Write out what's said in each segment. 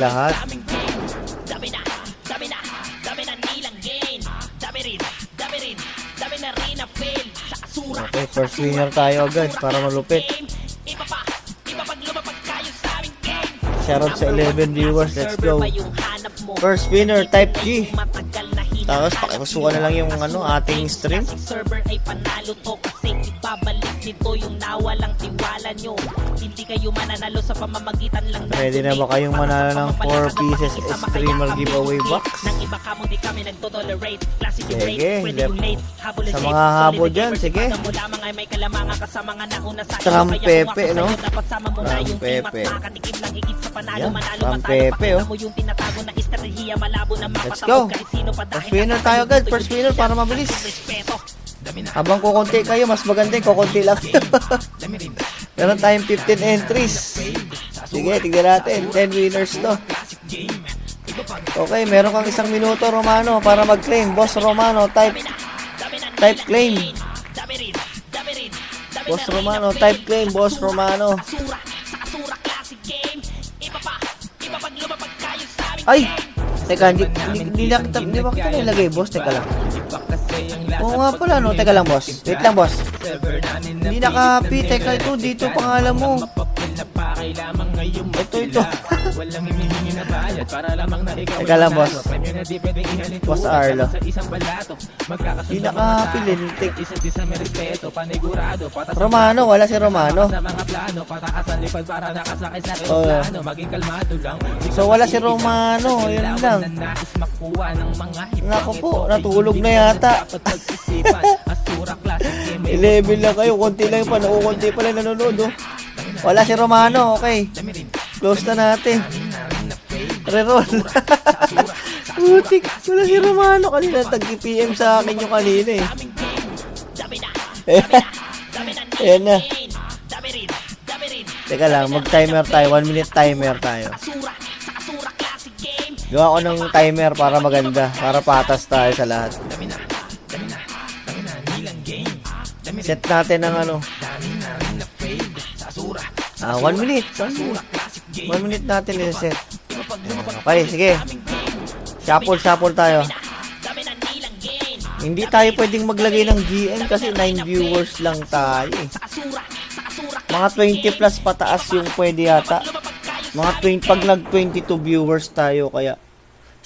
lahat. Okay, first winner tayo agad para malupit. Shoutout sa 11 viewers, let's go. First winner, type G. Tapos pakipasukan na lang yung ating stream. Server ay panalo to kasi ibabalik nito yung nawalang tiwala nyo. Hindi kayo mananalo sa pamamagitan lang ng Pwede na ba kayong manalo ng 4 pieces streamer giveaway box? Nang iba ka mo di kami nagtotolerate. Classic Sige, rate, pwede yung late. sa mga habo dyan, sige. Trampepe, no? Trampepe. Yan, Trampepe, oh. Let's go. First winner tayo agad. First winner para mabilis. Habang kukunti kayo, mas maganda yung kukunti lang. Meron tayong 15 entries. Sige, tignan natin. 10 winners to. Okay, meron kang 1 minuto, Romano, para mag-claim. Boss Romano, type claim. Boss Romano, type claim. Boss Romano. Ay! Teka, hindi ba kita nilagay, boss? Teka lang. Oo nga pala, no? Teka lang, boss. Wait lang, boss. Hindi naka-pi. Teka, ito. Dito pangalan mo. Ito. Teka lang, boss. Boss Arlo. Hindi naka-pi. Lintik. Romano. Wala si Romano. So, wala si Romano. Yun lang. Nako po, natulog na yata. 11 lang kayo, konti lang pa, konti pa lang nanonood, oh. Wala si Romano, okay. Close na natin. Reroll. Putik, wala si Romano. Kanina, tag-PM sa akin yung kanina, eh. Ayan na. Teka lang, mag-timer tayo. 1 minute timer tayo. Gawa ko ng timer para maganda. Para patas tayo sa lahat. Set natin ng 1 minute. 1 minute natin i-set. Okay, sige. Shuffle tayo. Hindi tayo pwedeng maglagay ng GM kasi 9 viewers lang tayo, eh. Mga 20 plus pataas yung pwede yata. Mga 20, pag nag 22 viewers tayo, kaya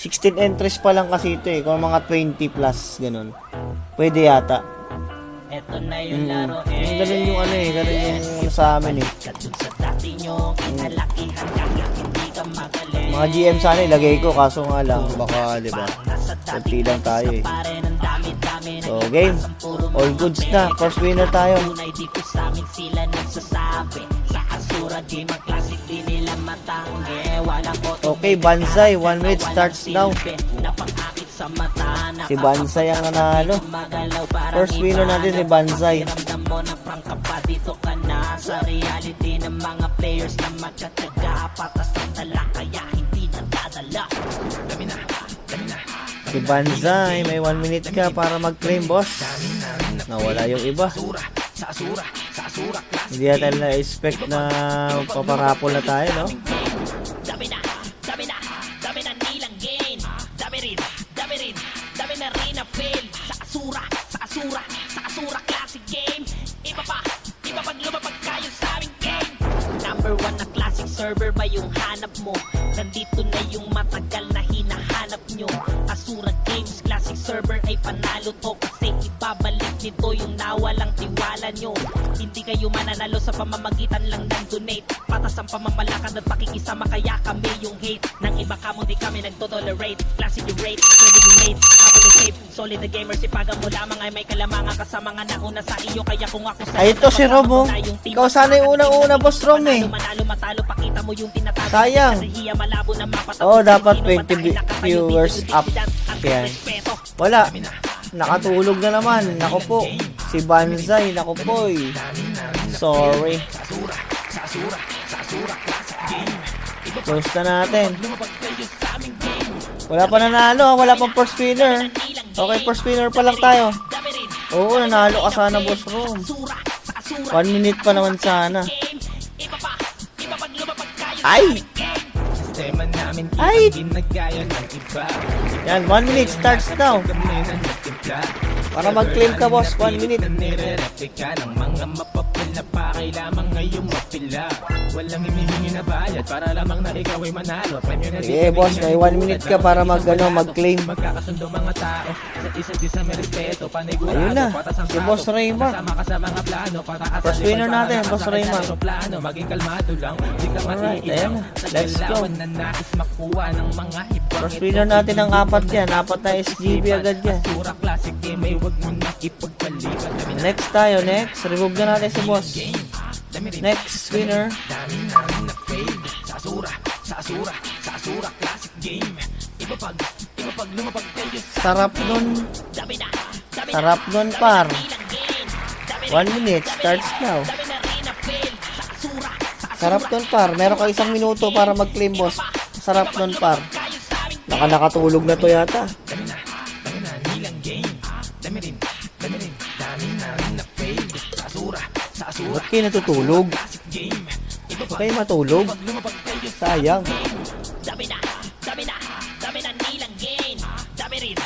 16 entries pa lang kasi ito, eh. Kung mga 20 plus, ganun. Pwede yata. Ito na yung laro, ganun yung ganun yung sa amin, eh. Mga GM sana ilagay ko, kaso nga lang, baka, di ba? Kunti lang tayo, eh. So, game. All goods na. First winner tayo. Okay, Banzai. 1 minute starts now. Si Banzai ang nanalo. First winner natin si Banzai. Sa reality ng mga players na magkataga, patas ang tala, kaya hindi nadadala. Si Banzai, may 1 minute ka para mag-claim, boss. Nawala yung iba. Hindi natin na-expect na paparapol na tayo, no? Dami na nilang gain. Dami na rin na fail. Sa Asura, classic game. Iba pag lumapag kayo sa aming game. Number 1 na classic server ba yung hanap mo? Nandito na yung matagal na hinahanap nyo. Asura Games classic server ay panalo to kasi ibabalik nito yung nawalang tiwala nyo. Hindi kayo mananalo sa pamamagitan lang ng donate. Patas ang pamamalakad at pakikisama, kaya kami yung hate. Nang iba ka mo di kami nagtotolerate. Classic yung rate, pwede yung late. Habol yung safe, solid the gamer. Sipagan mo lamang ay may kalamangan ka sa mga nauna sa iyo. Kaya kung ako sa... Ay, ito si Robo. Ikaw sana yung unang-una, boss Rom, eh. Sayang. Oh, dapat 20 viewers up. Yan. Wala. Nakatulog na naman. Nako po. Si Banzai. Nako po, eh. Sorry. Close na natin. Wala pa nanalo. Wala pang first winner. Okay, first winner pa lang tayo. Oo, nanalo ka sana, boss Rom. 1 minute pa naman sana. Ay! namin Ay! ginagaya ng iba. Yan, 1 minute starts now. Para mag-claim ka, boss, 1 minute. Nire-replika ng mga mapapila pa kay lamang ngayong mapila. Walang hinihingi na bayad para lamang na ikaw ay manalo. Sige, boss, may 1 minute ka para mag-claim. Magkakasundo mga tao sa isa't isa may respeto. Panigurado, Ayun na, patas ang si Boss tao. Raymar. Kasama ka sa mga plano. First winner natin, Boss Raymar. Plano, maging kalmado lang. Di ka Alright, maiilang. ayan na. Let's go. Na nais makuha ng mga ibang First winner natin ang 4 yan. 4 na SGB agad yan. Asura classic game, may wag mo na ipagpaliban. Next tayo, next. Remove na natin si boss. Next winner. Dami namin na fade sa Asura, sa Asura, sa Asura classic game. Iba pag lumapag kayo sa Sarap nun. Sarap nun, par. 1 minute starts now. Sarap nun, par. Meron ka 1 minuto para mag-claim, boss. Sarap nun, par. Nakatulog na to yata. dami na nilang game. Dami rin, dami namin na fade sa Asura, sa Asura Ba't kayo natutulog? classic game. Iba Ba't kayo matulog? lumapag kayo sa Sayang. dami na nilang game. Dami rin,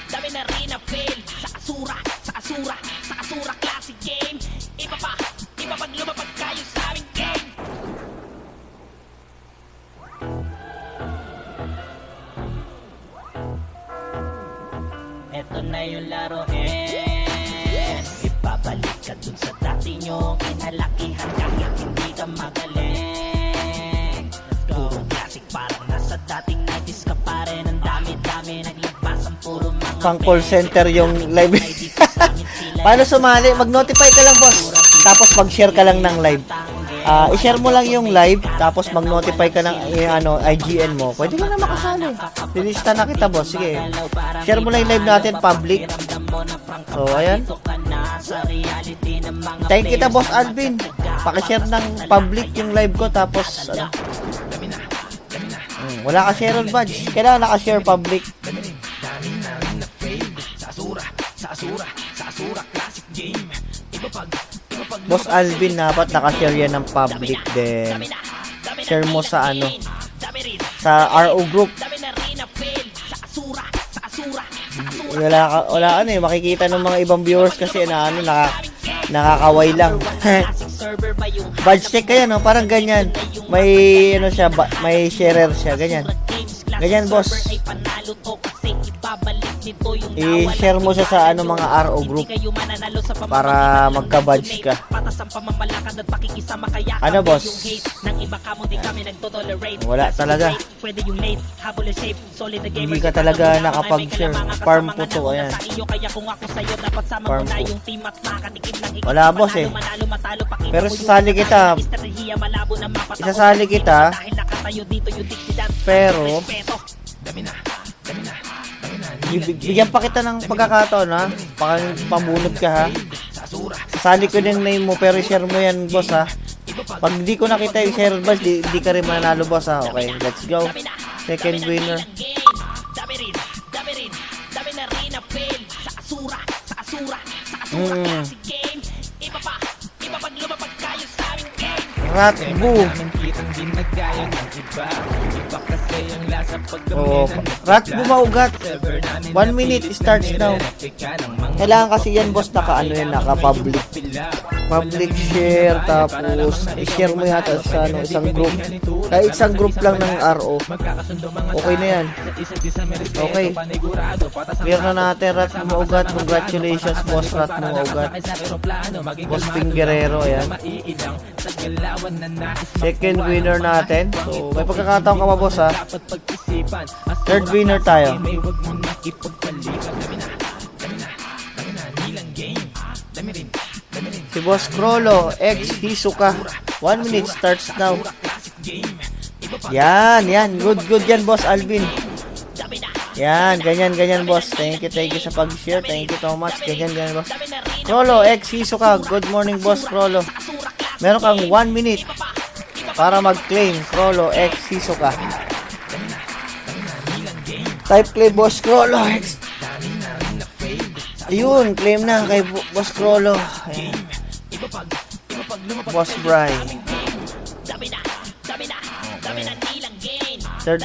dami na rin na fail sa Asura, sa Asura, sa Asura classic game. Iba pag lumapag kayo sa aming game. Eto na yung laro ibabalik ka dun sa dati nyong kinalakihan kahit hindi ka magaling. Puro classic parang nasa dating 90s ka pa rin. Ang dami-dami naglabas ang puro mga Pang call center yung live. Paano sumali? Mag-notify ka lang, boss. Tapos mag-share ka lang ng live. I-share mo lang yung live, tapos mag-notify ka ng IGN mo. Pwede ka na makasali. Lilista na kita, boss. Sige. Share mo lang yung live natin, public. So, ayan. Thank kita, boss Alvin. Pakishare ng public yung live ko, tapos wala ka share on badge. Kailangan naka-share public. Boss Alvin, dapat naka-share yan ng public din. Share mo sa sa RO group. Wala makikita ng mga ibang viewers kasi nakakaway lang. Badge check kaya, no? Parang ganyan. May may sharer siya, ganyan. Ganyan, boss. I-share mo siya sa mga RO group para magka-badge ka. Ano, boss? Wala talaga. Hindi ka talaga nakapag-share. Farm po to, ayan. Farm po. Wala, boss eh. Pero isasali kita. Pero bigyan pa kita ng pagkakataon, ha? Pambunod ka, ha? Sasali ko din name mo, pero share mo yan, boss, ha? Pag di ko nakita yung share, boss, di ka rin mananalo, boss, ha? Okay, let's go. Second winner. Ratbu. Ratbu maugat. 1 minute starts now. Kailangan kasi yan, boss, naka-public. Public share, tapos i-share mo yata sa isang group. Kahit isang group lang ng RO. Okay na yan. Okay. Clear na natin, Ratbu maugat. Congratulations, boss, Ratbu maugat. Boss Ping Guerrero, ayan. Second winner natin. So, may pagkakataon ka pa, boss, ha? Third winner tayo. Si Boss Crollo, ex Hisoka. 1 minute starts now. Yan. Good yan, Boss Alvin. Yan, ganyan, boss. Thank you sa pag-share. Thank you so much. Ganyan, boss. Crollo, ex Hisoka. Good morning, Boss Crollo. Meron kang 1 minute para mag-claim. Crollo, ex Hisoka. Type claim, Boss Crollo, ex. Ayun, claim na kay Boss Crollo. Ayan. Boss Brian. Third